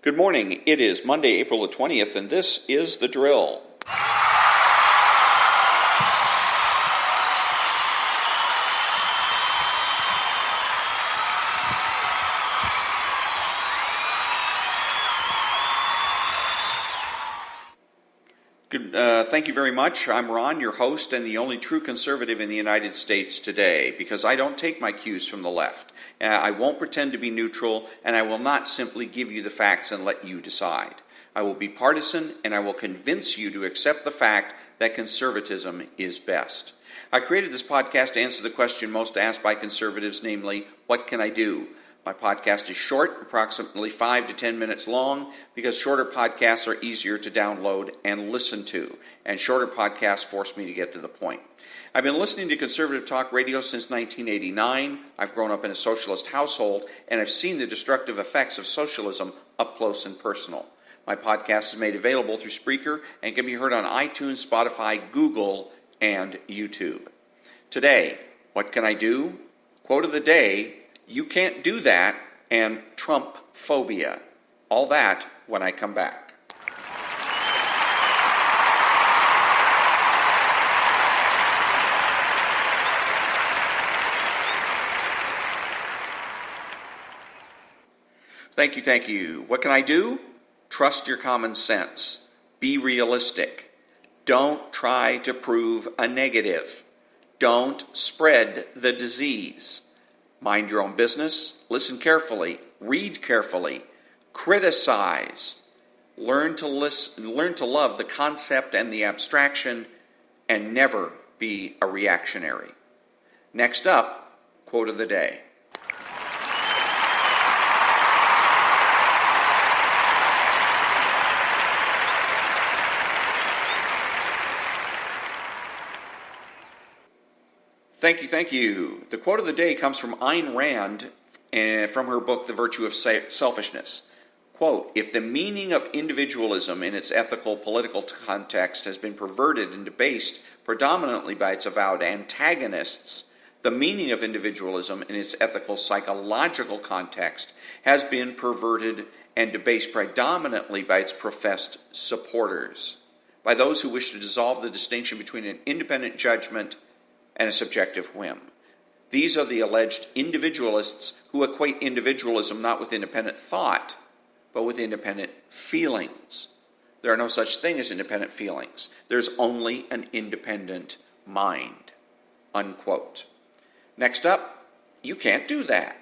Good morning. It is Monday, April the 20th, and this is The Drill. Thank you very much. I'm Ron, your host and the only true conservative in the United States today, because I don't take my cues from the left. I won't pretend to be neutral, and I will not simply give you the facts and let you decide. I will be partisan, and I will convince you to accept the fact that conservatism is best. I created this podcast to answer the question most asked by conservatives, namely, what can I do? My podcast is short, approximately 5 to 10 minutes long, because shorter podcasts are easier to download and listen to, and shorter podcasts force me to get to the point. I've been listening to conservative talk radio since 1989. I've grown up in a socialist household, and I've seen the destructive effects of socialism up close and personal. My podcast is made available through Spreaker and can be heard on iTunes, Spotify, Google, and YouTube. Today, what can I do? Quote of the day: you can't do that, and Trump phobia. All that when I come back. Thank you. What can I do? Trust your common sense. Be realistic. Don't try to prove a negative. Don't spread the disease. Mind your own business, listen carefully, read carefully, criticize, learn to love the concept and the abstraction, and never be a reactionary. Next up, quote of the day. Thank you. The quote of the day comes from Ayn Rand from her book, The Virtue of Selfishness. Quote, if the meaning of individualism in its ethical, political context has been perverted and debased predominantly by its avowed antagonists, the meaning of individualism in its ethical, psychological context has been perverted and debased predominantly by its professed supporters, by those who wish to dissolve the distinction between an independent judgment and a subjective whim. These are the alleged individualists who equate individualism not with independent thought, but with independent feelings. There are no such thing as independent feelings. There's only an independent mind. Unquote. Next up, you can't do that.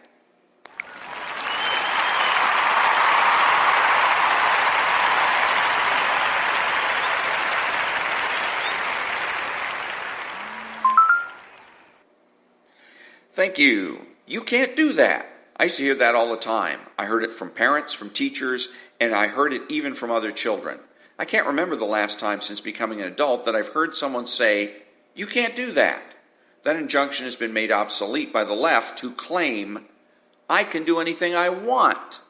Thank you. You can't do that. I used to hear that all the time. I heard it from parents, from teachers, and I heard it even from other children. I can't remember the last time since becoming an adult that I've heard someone say, you can't do that. That injunction has been made obsolete by the left, who claim, I can do anything I want.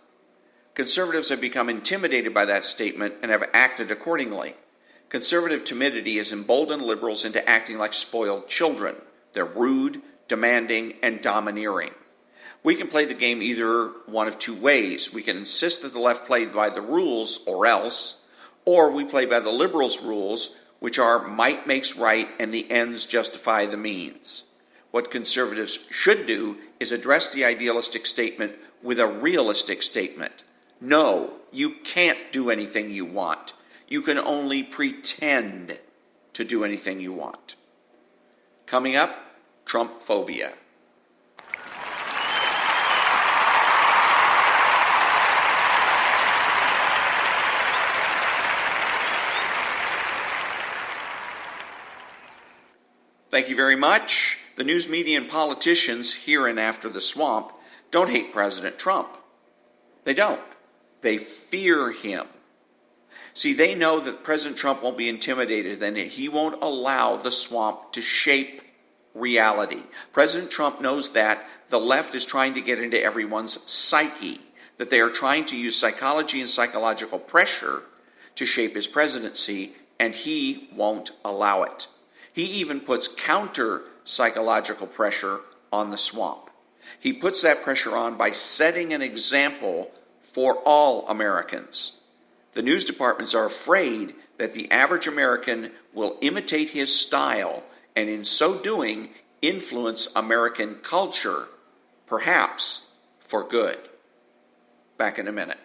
Conservatives have become intimidated by that statement and have acted accordingly. Conservative timidity has emboldened liberals into acting like spoiled children. They're rude, demanding, and domineering. We can play the game either one of two ways. We can insist that the left play by the rules, or else, or we play by the liberals' rules, which are might makes right and the ends justify the means. What conservatives should do is address the idealistic statement with a realistic statement. No, you can't do anything you want. You can only pretend to do anything you want. Coming up, Trump phobia. Thank you very much. The news media and politicians here and after the swamp don't hate President Trump. They don't. They fear him. See, they know that President Trump won't be intimidated and that he won't allow the swamp to shape reality. President Trump knows that the left is trying to get into everyone's psyche, that they are trying to use psychology and psychological pressure to shape his presidency, and he won't allow it. He even puts counter-psychological pressure on the swamp. He puts that pressure on by setting an example for all Americans. The news departments are afraid that the average American will imitate his style and in so doing influence American culture, perhaps for good. Back in a minute.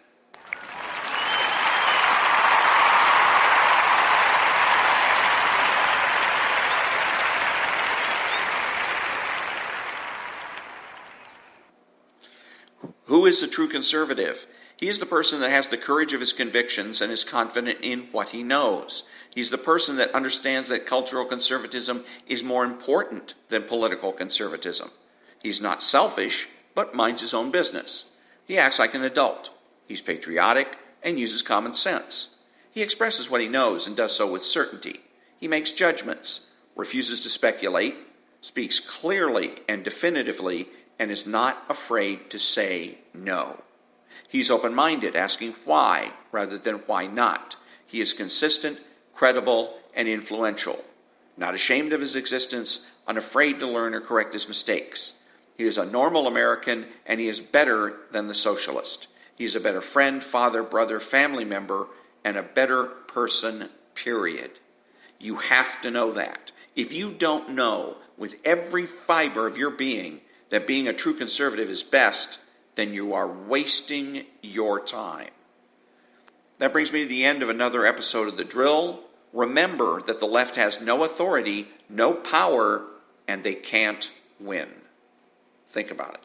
Who is the true conservative? He is the person that has the courage of his convictions and is confident in what he knows. He's the person that understands that cultural conservatism is more important than political conservatism. He's not selfish, but minds his own business. He acts like an adult. He's patriotic and uses common sense. He expresses what he knows and does so with certainty. He makes judgments, refuses to speculate, speaks clearly and definitively, and is not afraid to say no. He's open-minded, asking why rather than why not. He is consistent, credible, and influential. Not ashamed of his existence, unafraid to learn or correct his mistakes. He is a normal American, and he is better than the socialist. He is a better friend, father, brother, family member, and a better person, period. You have to know that. If you don't know with every fiber of your being that being a true conservative is best, then you are wasting your time. That brings me to the end of another episode of The Drill. Remember that the left has no authority, no power, and they can't win. Think about it.